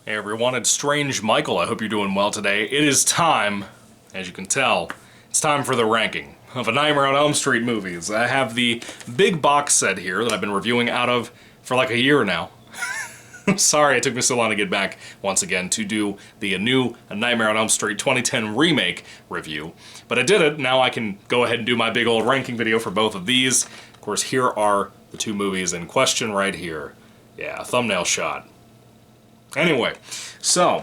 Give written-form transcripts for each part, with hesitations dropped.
Hey everyone, it's Strange Michael. I hope you're doing well today. It is time, as you can tell, it's time for the ranking of A Nightmare on Elm Street movies. I have the big box set here that I've been reviewing out of for like a year now. Sorry it took me so long to get back once again to do the new A Nightmare on Elm Street 2010 remake review. But I did it, now I can go ahead and do my big old ranking video for both of these. Of course, here are the two movies in question right here. Yeah, thumbnail shot. Anyway, so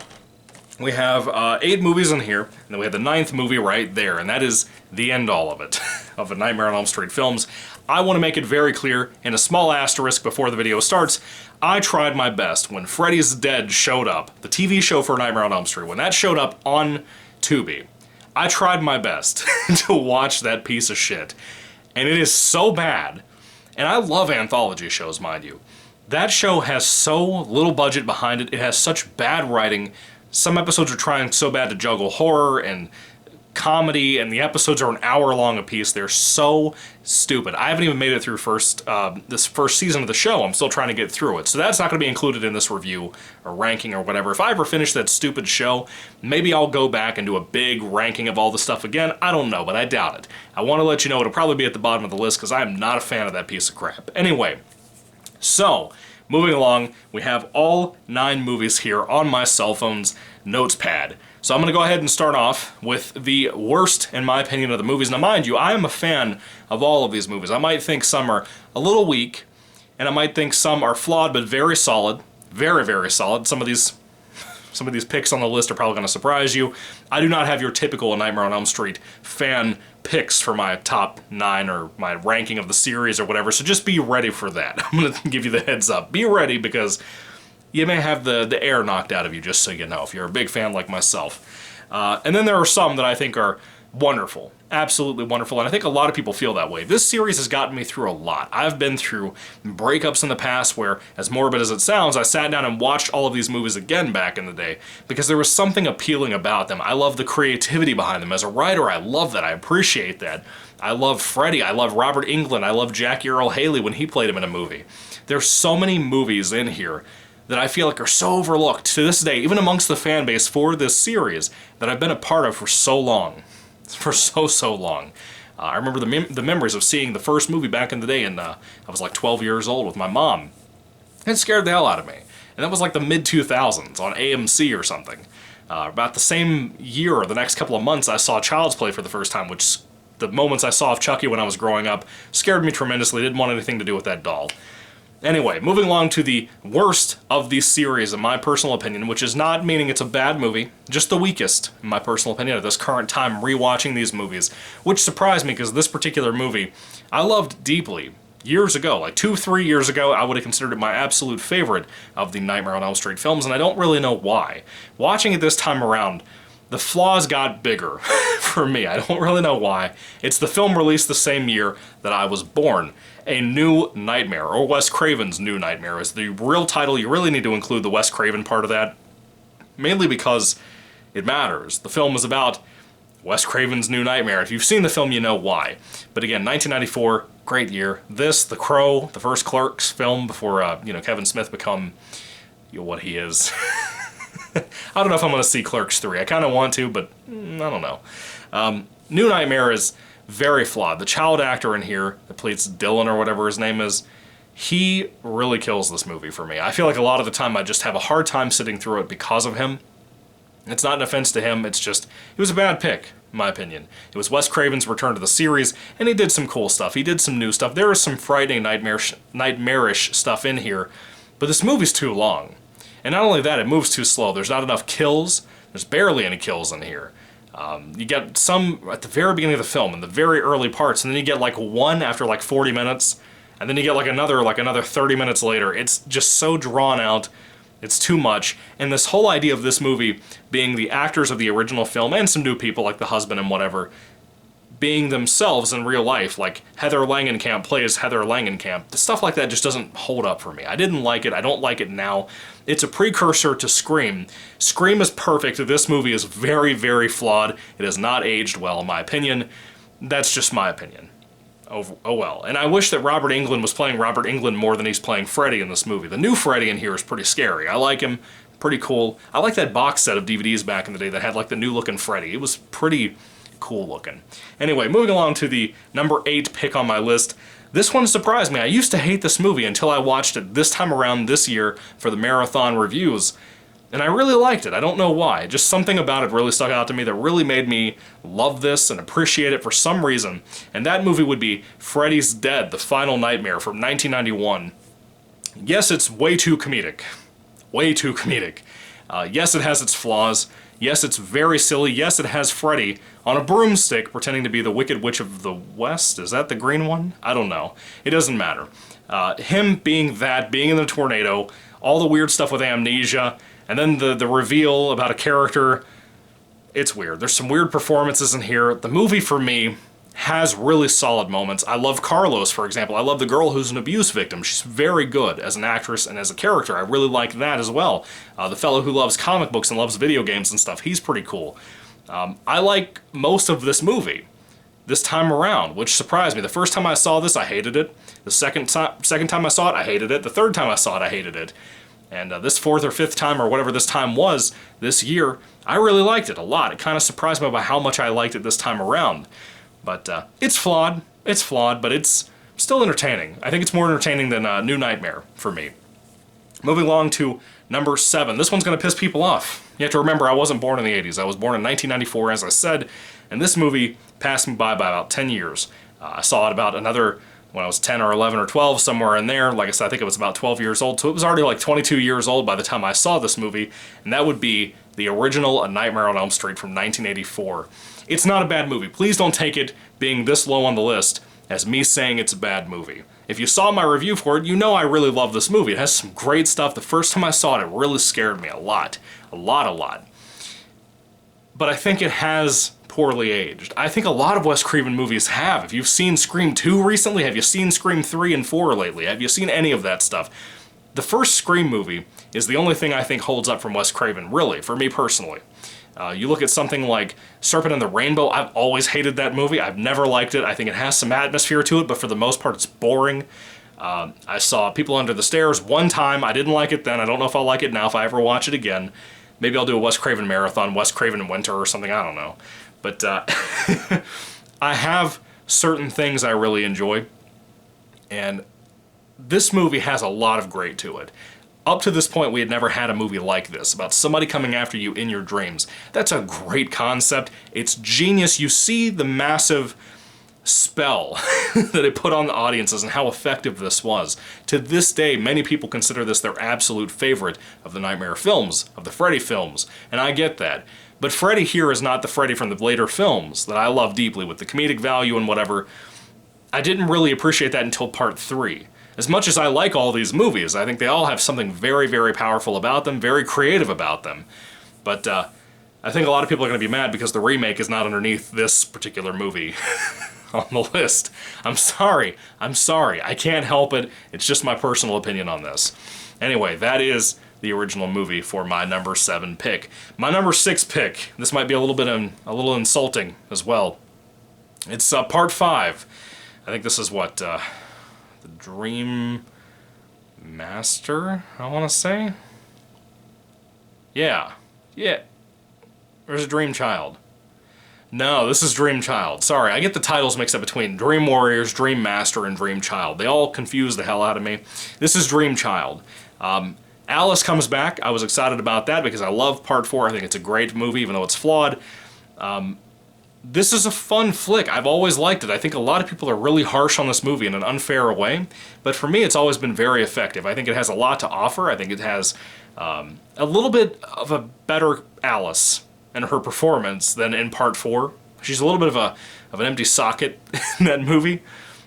we have 8 movies in here, and then we have the 9th movie right there, and that is the end all of it, of the Nightmare on Elm Street films. I want to make it very clear, in a small asterisk before the video starts, I tried my best when Freddy's Dead showed up, the TV show for Nightmare on Elm Street, when that showed up on Tubi, I tried my best to watch that piece of shit, and it is so bad, and I love anthology shows, mind you. That show has so little budget behind it, it has such bad writing. Some episodes are trying so bad to juggle horror and comedy, and the episodes are an hour long apiece. They're so stupid. I haven't even made it through this first season of the show. I'm still trying to get through it. So that's not going to be included in this review or ranking or whatever. If I ever finish that stupid show, maybe I'll go back and do a big ranking of all the stuff again. I don't know, but I doubt it. I want to let you know it'll probably be at the bottom of the list because I am not a fan of that piece of crap. Anyway. So, moving along, we have all 9 movies here on my cell phone's notes pad. So I'm going to go ahead and start off with the worst, in my opinion, of the movies. Now mind you, I am a fan of all of these movies. I might think some are a little weak, and I might think some are flawed but very solid. Very, very solid. Some of these picks on the list are probably going to surprise you. I do not have your typical Nightmare on Elm Street fan picks for my top 9 or my ranking of the series or whatever, so just be ready for that. I'm going to give you the heads up. Be ready because you may have the air knocked out of you, just so you know, if you're a big fan like myself. And then there are some that I think are wonderful. Absolutely wonderful, and I think a lot of people feel that way. This series has gotten me through a lot. I've been through breakups in the past where, as morbid as it sounds, I sat down and watched all of these movies again back in the day because there was something appealing about them. I love the creativity behind them. As a writer, I love that. I appreciate that. I love Freddy. I love Robert Englund. I love Jackie Earle Haley when he played him in a movie. There's so many movies in here that I feel like are so overlooked to this day, even amongst the fan base for this series that I've been a part of for so long. For so long. I remember the memories of seeing the first movie back in the day, and I was like 12 years old with my mom. It scared the hell out of me. And that was like the mid-2000s on AMC or something. About the same year or the next couple of months, I saw Child's Play for the first time, which the moments I saw of Chucky when I was growing up scared me tremendously. Didn't want anything to do with that doll. Anyway, moving along to the worst of these series, in my personal opinion, which is not meaning it's a bad movie, just the weakest, in my personal opinion, at this current time rewatching these movies, which surprised me because this particular movie I loved deeply. Years ago, like 2-3 years ago, I would have considered it my absolute favorite of the Nightmare on Elm Street films, and I don't really know why. Watching it this time around, the flaws got bigger for me. I don't really know why. It's the film released the same year that I was born. A New Nightmare, or Wes Craven's New Nightmare, is the real title. You really need to include the Wes Craven part of that, mainly because it matters. The film is about Wes Craven's New Nightmare. If you've seen the film, you know why. But again, 1994, great year. This, The Crow, the first Clerks film before Kevin Smith become what he is. I don't know if I'm going to see Clerks 3. I kind of want to, but I don't know. New Nightmare is very flawed. The child actor in here that plays Dylan or whatever his name is, he really kills this movie for me. I feel like a lot of the time I just have a hard time sitting through it because of him. It's not an offense to him, it's just, he was a bad pick, in my opinion. It was Wes Craven's return to the series, and he did some cool stuff. He did some new stuff. There is some frightening, nightmarish stuff in here, but this movie's too long. And not only that, it moves too slow. There's not enough kills. There's barely any kills in here. You get some at the very beginning of the film, in the very early parts, and then you get like one after like 40 minutes, and then you get like another 30 minutes later. It's just so drawn out. It's too much. And this whole idea of this movie being the actors of the original film, and some new people like the husband and whatever, being themselves in real life, like Heather Langenkamp plays Heather Langenkamp. Stuff like that just doesn't hold up for me. I didn't like it. I don't like it now. It's a precursor to Scream. Scream is perfect. This movie is very, very flawed. It has not aged well, in my opinion. That's just my opinion. Oh well. And I wish that Robert Englund was playing Robert Englund more than he's playing Freddy in this movie. The new Freddy in here is pretty scary. I like him, pretty cool. I like that box set of DVDs back in the day that had like the new looking Freddy. It was pretty cool looking. Anyway, moving along to the number 8 pick on my list. This one surprised me. I used to hate this movie until I watched it this time around this year for the marathon reviews, and I really liked it. I don't know why. Just something about it really stuck out to me that really made me love this and appreciate it for some reason, and that movie would be Freddy's Dead, The Final Nightmare from 1991. Yes, it's way too comedic. Way too comedic. Yes, it has its flaws. Yes, it's very silly. Yes, it has Freddy on a broomstick pretending to be the Wicked Witch of the West. Is that the green one? I don't know. It doesn't matter. Him being that, being in the tornado, all the weird stuff with amnesia, and then the reveal about a character. It's weird. There's some weird performances in here. The movie, for me, has really solid moments. I love Carlos, for example. I love the girl who's an abuse victim. She's very good as an actress and as a character. I really like that as well. The fellow who loves comic books and loves video games and stuff, he's pretty cool. I like most of this movie this time around, which surprised me. The first time I saw this, I hated it. The second time I saw it, I hated it. The third time I saw it, I hated it. And this fourth or fifth time, or whatever this time was, this year, I really liked it a lot. It kind of surprised me about how much I liked it this time around. But it's flawed, but it's still entertaining. I think it's more entertaining than New Nightmare for me. Moving along to number 7. This one's going to piss people off. You have to remember, I wasn't born in the 80s. I was born in 1994, as I said, and this movie passed me by about 10 years. I saw it about another, when I was 10 or 11 or 12, somewhere in there. Like I said, I think it was about 12 years old, so it was already like 22 years old by the time I saw this movie, and that would be the original A Nightmare on Elm Street from 1984. It's not a bad movie. Please don't take it being this low on the list as me saying it's a bad movie. If you saw my review for it, you know I really love this movie. It has some great stuff. The first time I saw it, it really scared me a lot. A lot. But I think it has poorly aged. I think a lot of Wes Craven movies have. If you've seen Scream 2 recently, have you seen Scream 3 and 4 lately? Have you seen any of that stuff? The first Scream movie is the only thing I think holds up from Wes Craven, really, for me personally. You look at something like Serpent and the Rainbow, I've always hated that movie. I've never liked it. I think it has some atmosphere to it, but for the most part it's boring. I saw People Under the Stairs one time. I didn't like it then. I don't know if I'll like it now if I ever watch it again. Maybe I'll do a Wes Craven marathon, Wes Craven in winter or something, I don't know. But I have certain things I really enjoy, and this movie has a lot of great to it. Up to this point, we had never had a movie like this, about somebody coming after you in your dreams. That's a great concept. It's genius. You see the massive spell that it put on the audiences and how effective this was. To this day, many people consider this their absolute favorite of the Nightmare films, of the Freddy films, and I get that. But Freddy here is not the Freddy from the later films that I love deeply, with the comedic value and whatever. I didn't really appreciate that until part 3. As much as I like all these movies, I think they all have something very, very powerful about them, very creative about them. But I think a lot of people are going to be mad because the remake is not underneath this particular movie on the list. I'm sorry. I can't help it. It's just my personal opinion on this. Anyway, that is the original movie for my number 7 pick. My number 6 pick, this might be a little insulting as well. It's part 5. I think this is what... the Dream Master, I want to say? Yeah. Or is it Dream Child? No, this is Dream Child. Sorry, I get the titles mixed up between Dream Warriors, Dream Master, and Dream Child. They all confuse the hell out of me. This is Dream Child. Alice comes back. I was excited about that because I love Part 4. I think it's a great movie, even though it's flawed. This is a fun flick. I've always liked it. I think a lot of people are really harsh on this movie in an unfair way, but for me it's always been very effective. I think it has a lot to offer. I think it has a little bit of a better Alice in her performance than in Part 4. She's a little bit of an empty socket in that movie,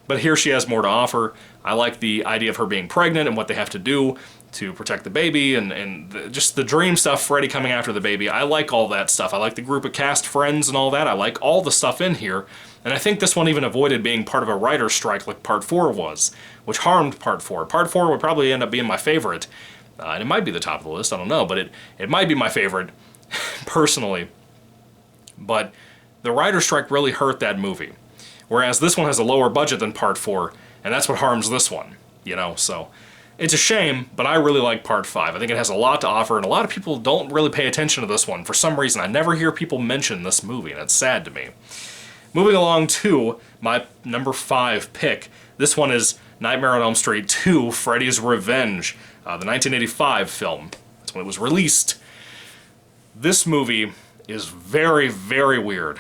but here she has more to offer. I like the idea of her being pregnant and what they have to do to protect the baby, and just the dream stuff, Freddy coming after the baby. I like all that stuff. I like the group of cast friends and all that. I like all the stuff in here, and I think this one even avoided being part of a writer's strike like Part 4 was, which harmed Part 4. Part 4 would probably end up being my favorite, and it might be the top of the list, I don't know, but it might be my favorite, personally. But the writer's strike really hurt that movie, whereas this one has a lower budget than Part 4, and that's what harms this one, you know, so... It's a shame, but I really like Part 5. I think it has a lot to offer, and a lot of people don't really pay attention to this one. For some reason, I never hear people mention this movie, and it's sad to me. Moving along to my number 5 pick. This one is Nightmare on Elm Street 2, Freddy's Revenge, the 1985 film. That's when it was released. This movie is very, very weird.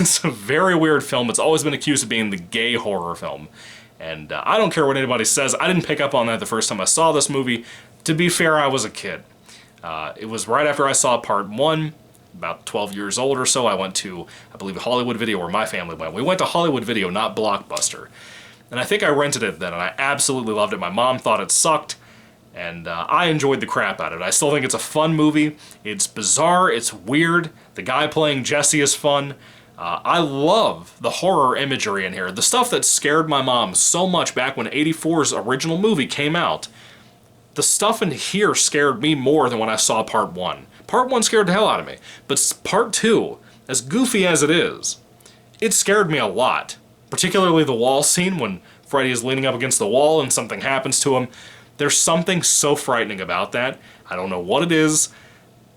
It's a very weird film. It's always been accused of being the gay horror film. And I don't care what anybody says. I didn't pick up on that the first time I saw this movie. To be fair, I was a kid. It was right after I saw Part 1, about 12 years old or so. I went to, I believe, Hollywood Video, where my family went. We went to Hollywood Video, not Blockbuster. And I think I rented it then, and I absolutely loved it. My mom thought it sucked, and I enjoyed the crap out of it. I still think it's a fun movie. It's bizarre, it's weird. The guy playing Jesse is fun. I love the horror imagery in here. The stuff that scared my mom so much back when 84's original movie came out. The stuff in here scared me more than when I saw Part 1. Part 1 scared the hell out of me. But Part 2, as goofy as it is, it scared me a lot. Particularly the wall scene when Freddy is leaning up against the wall and something happens to him. There's something so frightening about that. I don't know what it is.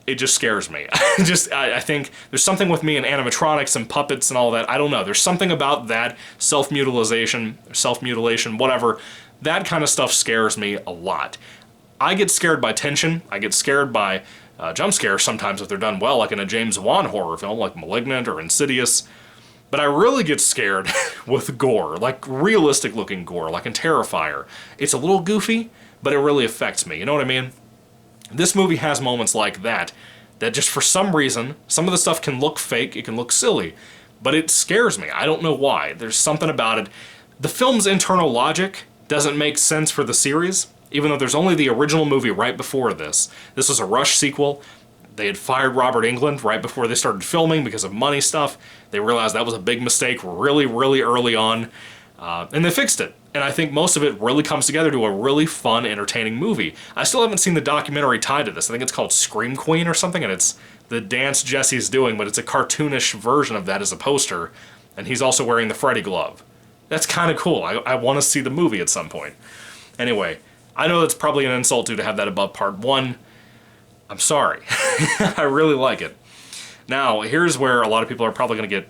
It just scares me. I think there's something with me and animatronics and puppets and all that. I don't know. There's something about that self-mutilation, whatever. That kind of stuff scares me a lot. I get scared by tension. I get scared by jump scares sometimes if they're done well, like in a James Wan horror film like Malignant or Insidious. But I really get scared with gore, like realistic-looking gore, like in Terrifier. It's a little goofy, but it really affects me. You know what I mean? This movie has moments like that just for some reason, some of the stuff can look fake, it can look silly, but it scares me. I don't know why. There's something about it. The film's internal logic doesn't make sense for the series, even though there's only the original movie right before this. This was a rush sequel. They had fired Robert Englund right before they started filming because of money stuff. They realized that was a big mistake really, really early on, and they fixed it. And I think most of it really comes together to a really fun, entertaining movie. I still haven't seen the documentary tied to this. I think it's called Scream Queen or something, and it's the dance Jesse's doing, but it's a cartoonish version of that as a poster, and he's also wearing the Freddy glove. That's kind of cool. I want to see the movie at some point. Anyway, I know that's probably an insult to have that above Part 1. I'm sorry. I really like it. Now, here's where a lot of people are probably going to get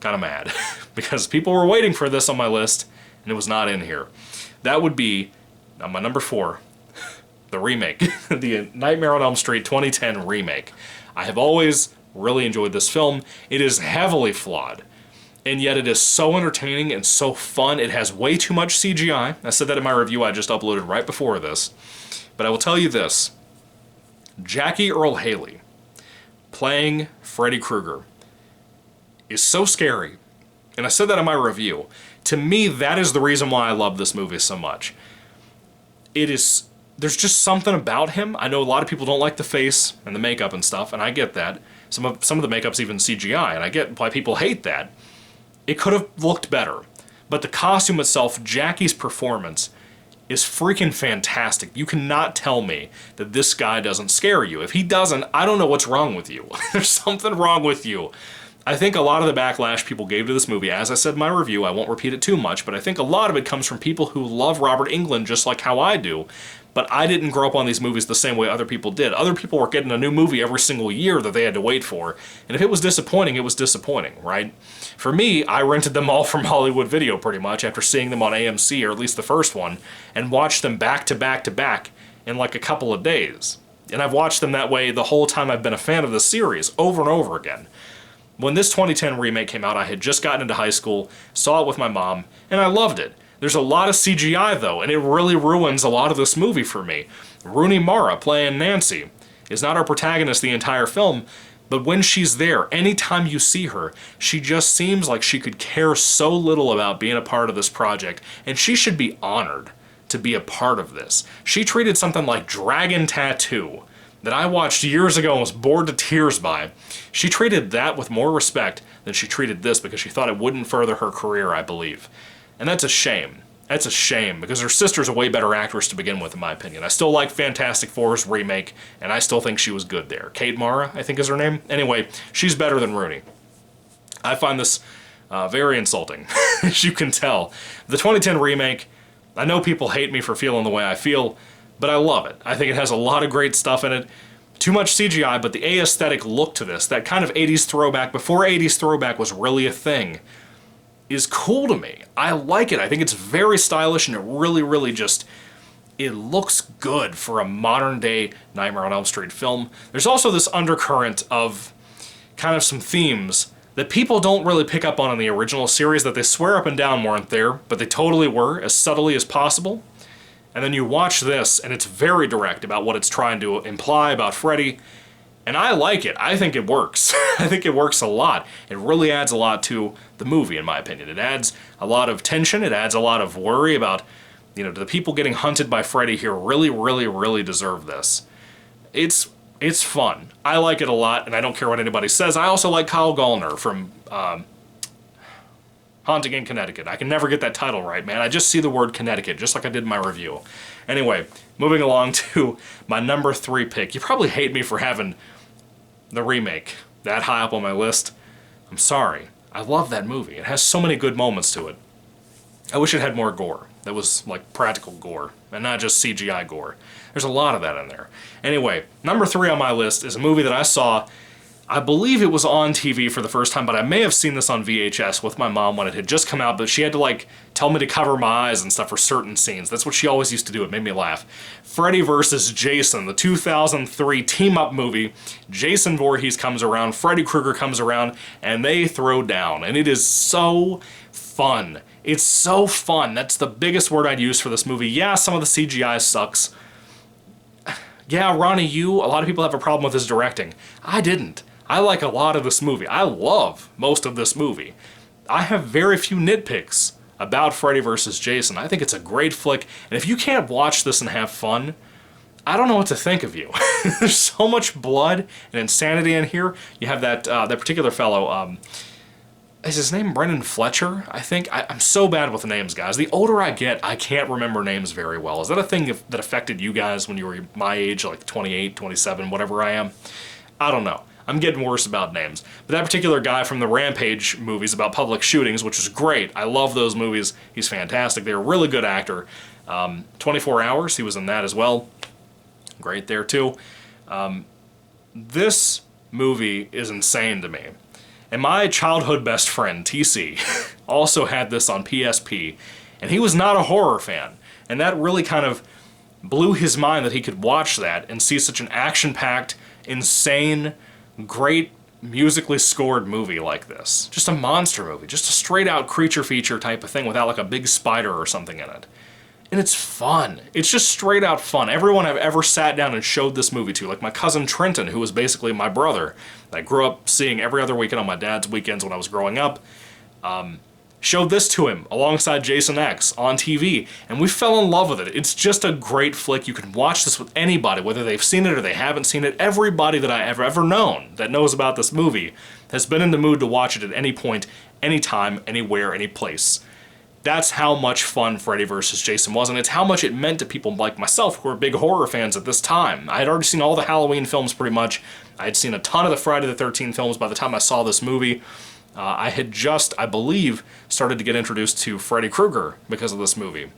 kind of mad, because people were waiting for this on my list, and it was not in here. That would be, my number 4, the remake, the Nightmare on Elm Street 2010 remake. I have always really enjoyed this film. It is heavily flawed, and yet it is so entertaining and so fun. It has way too much CGI. I said that in my review I just uploaded right before this. But I will tell you this. Jackie Earle Haley playing Freddy Krueger is so scary, and I said that in my review. To me, that is the reason why I love this movie so much. There's just something about him. I know a lot of people don't like the face and the makeup and stuff, and I get that. Some of the makeup's even CGI, and I get why people hate that. It could have looked better, but the costume itself, Jackie's performance, is freaking fantastic. You cannot tell me that this guy doesn't scare you. If he doesn't, I don't know what's wrong with you. There's something wrong with you. I think a lot of the backlash people gave to this movie, as I said in my review, I won't repeat it too much, but I think a lot of it comes from people who love Robert Englund just like how I do, but I didn't grow up on these movies the same way other people did. Other people were getting a new movie every single year that they had to wait for, and if it was disappointing, it was disappointing, right? For me, I rented them all from Hollywood Video pretty much after seeing them on AMC, or at least the first one, and watched them back to back to back in like a couple of days. And I've watched them that way the whole time I've been a fan of the series, over and over again. When this 2010 remake came out, I had just gotten into high school, saw it with my mom, and I loved it. There's a lot of CGI though, and it really ruins a lot of this movie for me. Rooney Mara, playing Nancy, is not our protagonist the entire film, but when she's there, anytime you see her, she just seems like she could care so little about being a part of this project, and she should be honored to be a part of this. She treated something like Dragon Tattoo, that I watched years ago and was bored to tears by. She treated that with more respect than she treated this because she thought it wouldn't further her career, I believe. And that's a shame. That's a shame, because her sister's a way better actress to begin with, in my opinion. I still like Fantastic Four's remake, and I still think she was good there. Kate Mara, I think is her name. Anyway, she's better than Rooney. I find this very insulting, as you can tell. The 2010 remake, I know people hate me for feeling the way I feel, but I love it. I think it has a lot of great stuff in it. Too much CGI, but the aesthetic look to this, that kind of 80s throwback, before 80s throwback was really a thing, is cool to me. I like it. I think it's very stylish, and it really, really just, it looks good for a modern day Nightmare on Elm Street film. There's also this undercurrent of kind of some themes that people don't really pick up on in the original series that they swear up and down weren't there, but they totally were, as subtly as possible. And then you watch this, and it's very direct about what it's trying to imply about Freddy, and I like it. I think it works. I think it works a lot. It really adds a lot to the movie, in my opinion. It adds a lot of tension. It adds a lot of worry about, you know, do the people getting hunted by Freddy here really, really, really deserve this? It's fun. I like it a lot, and I don't care what anybody says. I also like Kyle Gallner from Haunting in Connecticut. I can never get that title right, man. I just see the word Connecticut, just like I did in my review. Anyway, moving along to my number 3 pick. You probably hate me for having the remake that high up on my list. I'm sorry. I love that movie. It has so many good moments to it. I wish it had more gore. That was like practical gore, and not just CGI gore. There's a lot of that in there. Anyway, number 3 on my list is a movie that I saw. I believe it was on TV for the first time, but I may have seen this on VHS with my mom when it had just come out, but she had to, like, tell me to cover my eyes and stuff for certain scenes. That's what she always used to do. It made me laugh. Freddy vs. Jason, the 2003 team-up movie. Jason Voorhees comes around, Freddy Krueger comes around, and they throw down. And it is so fun. It's so fun. That's the biggest word I'd use for this movie. Yeah, some of the CGI sucks. Yeah, Ronnie Yu, a lot of people have a problem with his directing. I didn't. I like a lot of this movie. I love most of this movie. I have very few nitpicks about Freddy vs. Jason. I think it's a great flick, and if you can't watch this and have fun, I don't know what to think of you. There's so much blood and insanity in here. You have that particular fellow, is his name Brendan Fletcher, I think? I'm so bad with names, guys. The older I get, I can't remember names very well. Is that a thing that affected you guys when you were my age, like 28, 27, whatever I am? I don't know. I'm getting worse about names. But that particular guy from the Rampage movies about public shootings, which is great. I love those movies. He's fantastic. They're a really good actor. 24 Hours, he was in that as well. Great there, too. This movie is insane to me. And my childhood best friend, TC, also had this on PSP. And he was not a horror fan. And that really kind of blew his mind that he could watch that and see such an action-packed, insane, great musically scored movie like this. Just a monster movie, just a straight out creature feature type of thing without like a big spider or something in it. And it's fun. It's just straight out fun. Everyone I've ever sat down and showed this movie to, like my cousin Trenton, who was basically my brother, that I grew up seeing every other weekend on my dad's weekends when I was growing up, showed this to him alongside Jason X on TV, and we fell in love with it. It's just a great flick. You can watch this with anybody, whether they've seen it or they haven't seen it. Everybody that I have ever known that knows about this movie has been in the mood to watch it at any point, anytime, anywhere, any place. That's how much fun Freddy vs. Jason was, and it's how much it meant to people like myself who were big horror fans at this time. I had already seen all the Halloween films pretty much. I had seen a ton of the Friday the 13th films by the time I saw this movie. I had just, I believe, started to get introduced to Freddy Krueger because of this movie.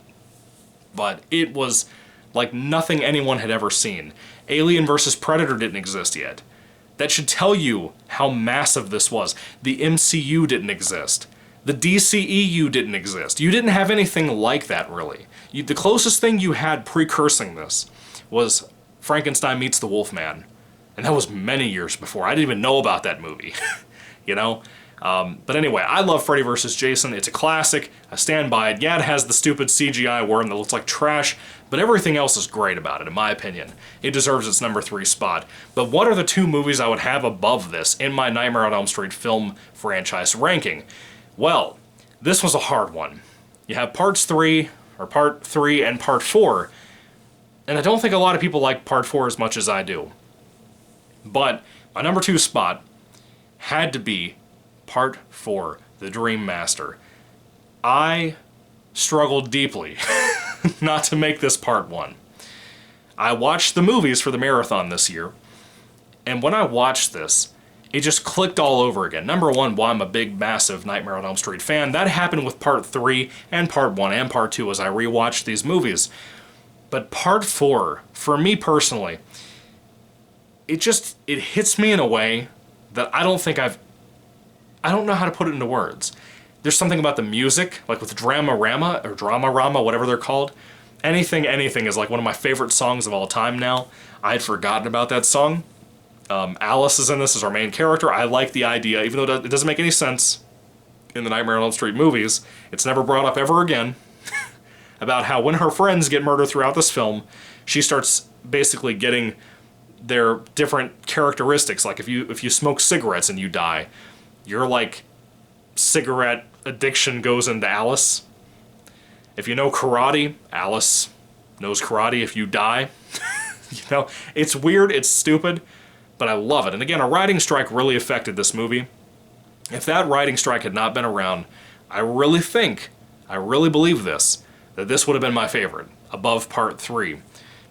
But it was like nothing anyone had ever seen. Alien vs. Predator didn't exist yet. That should tell you how massive this was. The MCU didn't exist. The DCEU didn't exist. You didn't have anything like that, really. The closest thing you had precursing this was Frankenstein Meets the Wolfman. And that was many years before. I didn't even know about that movie, you know? But anyway, I love Freddy vs. Jason. It's a classic. I stand by it. Yeah, it has the stupid CGI worm that looks like trash, but everything else is great about it, in my opinion. It deserves its number 3 spot. But what are the 2 movies I would have above this in my Nightmare on Elm Street film franchise ranking? Well, this was a hard one. You have Part 3 and Part 4, and I don't think a lot of people like Part 4 as much as I do. But my number 2 spot had to be Part 4, The Dream Master. I struggled deeply not to make this Part 1. I watched the movies for the marathon this year, and when I watched this, it just clicked all over again. Number 1, why I'm a big, massive Nightmare on Elm Street fan. That happened with Part 3 and Part 1 and Part 2 as I rewatched these movies. But part 4, for me personally, it hits me in a way that I don't know how to put it into words. There's something about the music, like with Dramarama, or Dramarama, whatever they're called. Anything is like one of my favorite songs of all time now. I had forgotten about that song. Alice is in this as our main character. I like the idea, even though it doesn't make any sense in the Nightmare on Elm Street movies. It's never brought up ever again. About how when her friends get murdered throughout this film, she starts basically getting their different characteristics. Like if you smoke cigarettes and you die, your like cigarette addiction goes into Alice. If you know karate, Alice knows karate. If you die, you know, it's weird, it's stupid, but I love it. And again, a writing strike really affected this movie. If that writing strike had not been around, I really believe this, that this would have been my favorite, above Part 3.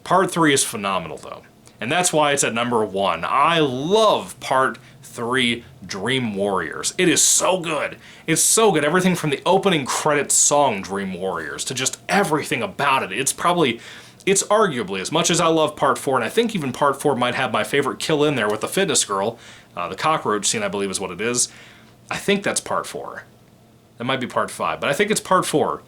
Part 3 is phenomenal, though. And that's why it's at number 1. I love Part 3 Dream Warriors. It is so good. It's so good. Everything from the opening credits song Dream Warriors to just everything about it. It's arguably, as much as I love Part 4, and I think even Part 4 might have my favorite kill in there with the fitness girl, the cockroach scene I believe is what it is. I think that's Part 4. That might be Part 5, but I think it's Part 4.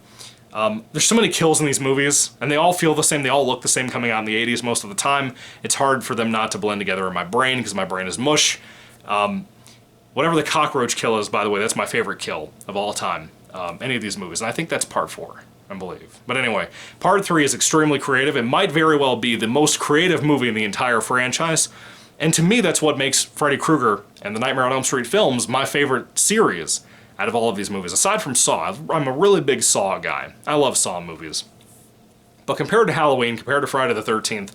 There's so many kills in these movies, and they all feel the same, they all look the same coming out in the 80s most of the time. It's hard for them not to blend together in my brain, because my brain is mush. Whatever the cockroach kill is, by the way, that's my favorite kill of all time, any of these movies, and I think that's Part 4, I believe. But anyway, Part 3 is extremely creative. It might very well be the most creative movie in the entire franchise, and to me that's what makes Freddy Krueger and the Nightmare on Elm Street films my favorite series out of all of these movies. Aside from Saw, I'm a really big Saw guy. I love Saw movies. But compared to Halloween, compared to Friday the 13th,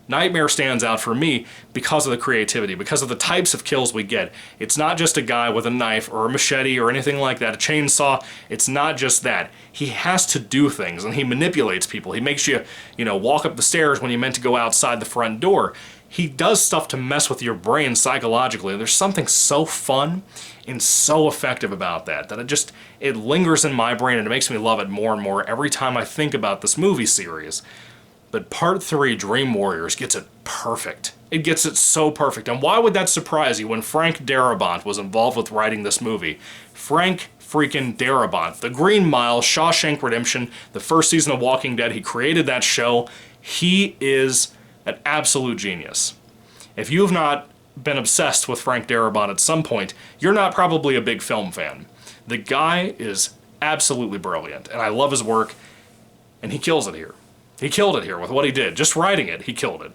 Nightmare stands out for me because of the creativity, because of the types of kills we get. It's not just a guy with a knife or a machete or anything like that, a chainsaw. It's not just that. He has to do things, and he manipulates people. He makes you, walk up the stairs when you meant to go outside the front door. He does stuff to mess with your brain psychologically. There's something so fun and so effective about that it lingers in my brain, and it makes me love it more and more every time I think about this movie series. But Part 3, Dream Warriors, gets it perfect. It gets it so perfect. And why would that surprise you when Frank Darabont was involved with writing this movie? Frank freaking Darabont. The Green Mile, Shawshank Redemption, the first season of Walking Dead, he created that show. He is an absolute genius. If you have not been obsessed with Frank Darabont at some point, you're not probably a big film fan. The guy is absolutely brilliant, and I love his work, and he kills it here. He killed it here with what he did. Just writing it, he killed it.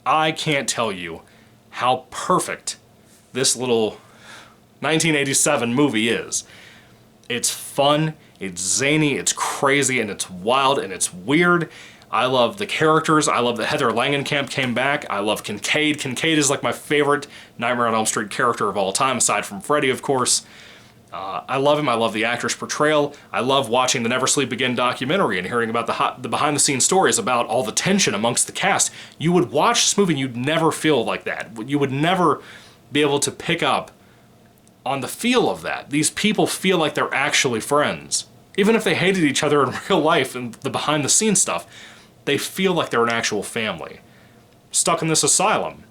I can't tell you how perfect this little 1987 movie is. It's fun, it's zany, it's crazy, and it's wild, and it's weird. I love the characters. I love that Heather Langenkamp came back. I love Kincaid. Kincaid is like my favorite Nightmare on Elm Street character of all time, aside from Freddy, of course. I love him. I love the actor's portrayal. I love watching the Never Sleep Again documentary and hearing about the behind-the-scenes stories about all the tension amongst the cast. You would watch this movie and you'd never feel like that. You would never be able to pick up on the feel of that. These people feel like they're actually friends. Even if they hated each other in real life and the behind-the-scenes stuff, they feel like they're an actual family stuck in this asylum.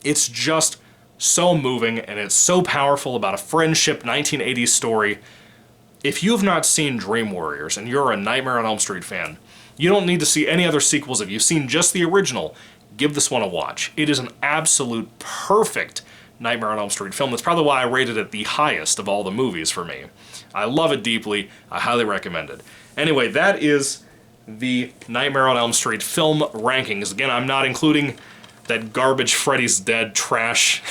It's just so moving, and it's so powerful about a friendship 1980s story. If you have not seen Dream Warriors and you're a Nightmare on Elm Street fan, you don't need to see any other sequels. If you've seen just the original, give this one a watch. It is an absolute perfect Nightmare on Elm Street film. That's probably why I rated it the highest of all the movies for me. I love it deeply. I highly recommend it. Anyway, that is the Nightmare on Elm Street film rankings. Again, I'm not including that garbage Freddy's Dead trash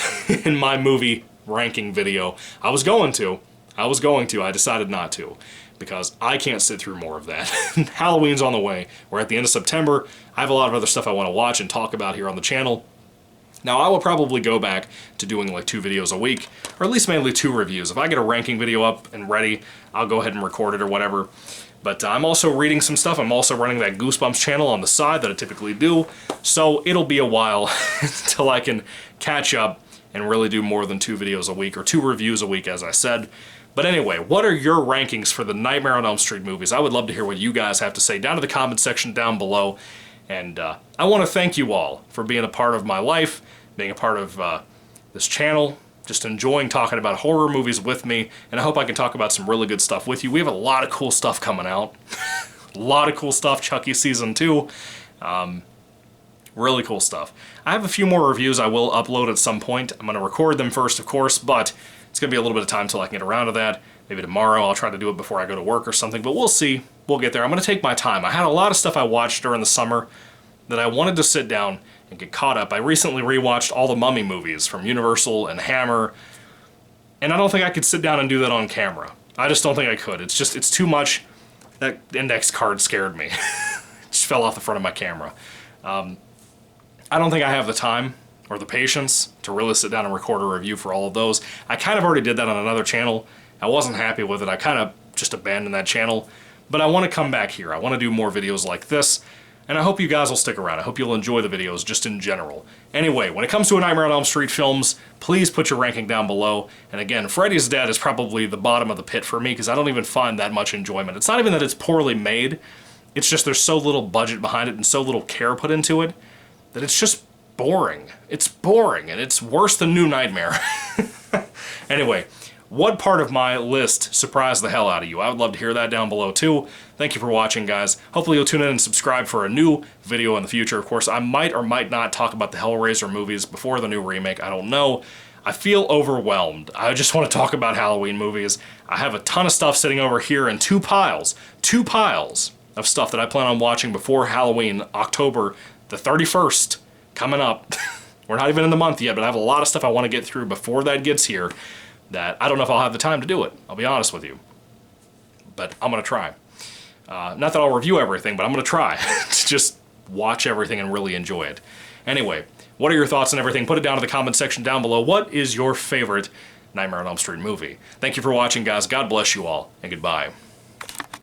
in my movie ranking video. I was going to. I decided not to, because I can't sit through more of that. Halloween's on the way. We're at the end of September. I have a lot of other stuff I want to watch and talk about here on the channel. Now, I will probably go back to doing like 2 videos a week, or at least mainly 2 reviews. If I get a ranking video up and ready, I'll go ahead and record it or whatever. But I'm also reading some stuff. I'm also running that Goosebumps channel on the side that I typically do. So it'll be a while until I can catch up and really do more than 2 videos a week, or 2 reviews a week, as I said. But anyway, what are your rankings for the Nightmare on Elm Street movies? I would love to hear what you guys have to say down in the comment section down below. And I want to thank you all for being a part of my life, being a part of this channel, just enjoying talking about horror movies with me, and I hope I can talk about some really good stuff with you. We have a lot of cool stuff coming out. A lot of cool stuff. Chucky Season 2. Really cool stuff. I have a few more reviews I will upload at some point. I'm going to record them first, of course, but it's going to be a little bit of time until I can get around to that. Maybe tomorrow I'll try to do it before I go to work or something, but we'll see. We'll get there. I'm going to take my time. I had a lot of stuff I watched during the summer that I wanted to sit down and get caught up. I recently rewatched all the Mummy movies from Universal and Hammer, and I don't think I could sit down and do that on camera. I just don't think I could. It's too much. That index card scared me. It just fell off the front of my camera. I don't think I have the time or the patience to really sit down and record a review for all of those. I kind of already did that on another channel. I wasn't happy with it. I kind of just abandoned that channel. But I want to come back here. I want to do more videos like this. And I hope you guys will stick around. I hope you'll enjoy the videos just in general. Anyway, when it comes to a Nightmare on Elm Street films, please put your ranking down below. And again, Freddy's Dead is probably the bottom of the pit for me because I don't even find that much enjoyment. It's not even that it's poorly made. It's just there's so little budget behind it and so little care put into it that it's just boring. It's boring, and it's worse than New Nightmare. Anyway, what part of my list surprised the hell out of you? I would love to hear that down below too. Thank you for watching, guys. Hopefully you'll tune in and subscribe for a new video in the future. Of course, I might or might not talk about the Hellraiser movies before the new remake. I don't know. I feel overwhelmed. I just want to talk about Halloween movies. I have a ton of stuff sitting over here in two piles of stuff that I plan on watching before Halloween, October the 31st, coming up. We're not even in the month yet, but I have a lot of stuff I want to get through before that gets here that I don't know if I'll have the time to do it. I'll be honest with you. But I'm going to try. Not that I'll review everything, but I'm going to try to just watch everything and really enjoy it. Anyway, what are your thoughts on everything? Put it down in the comment section down below. What is your favorite Nightmare on Elm Street movie? Thank you for watching, guys. God bless you all, and goodbye.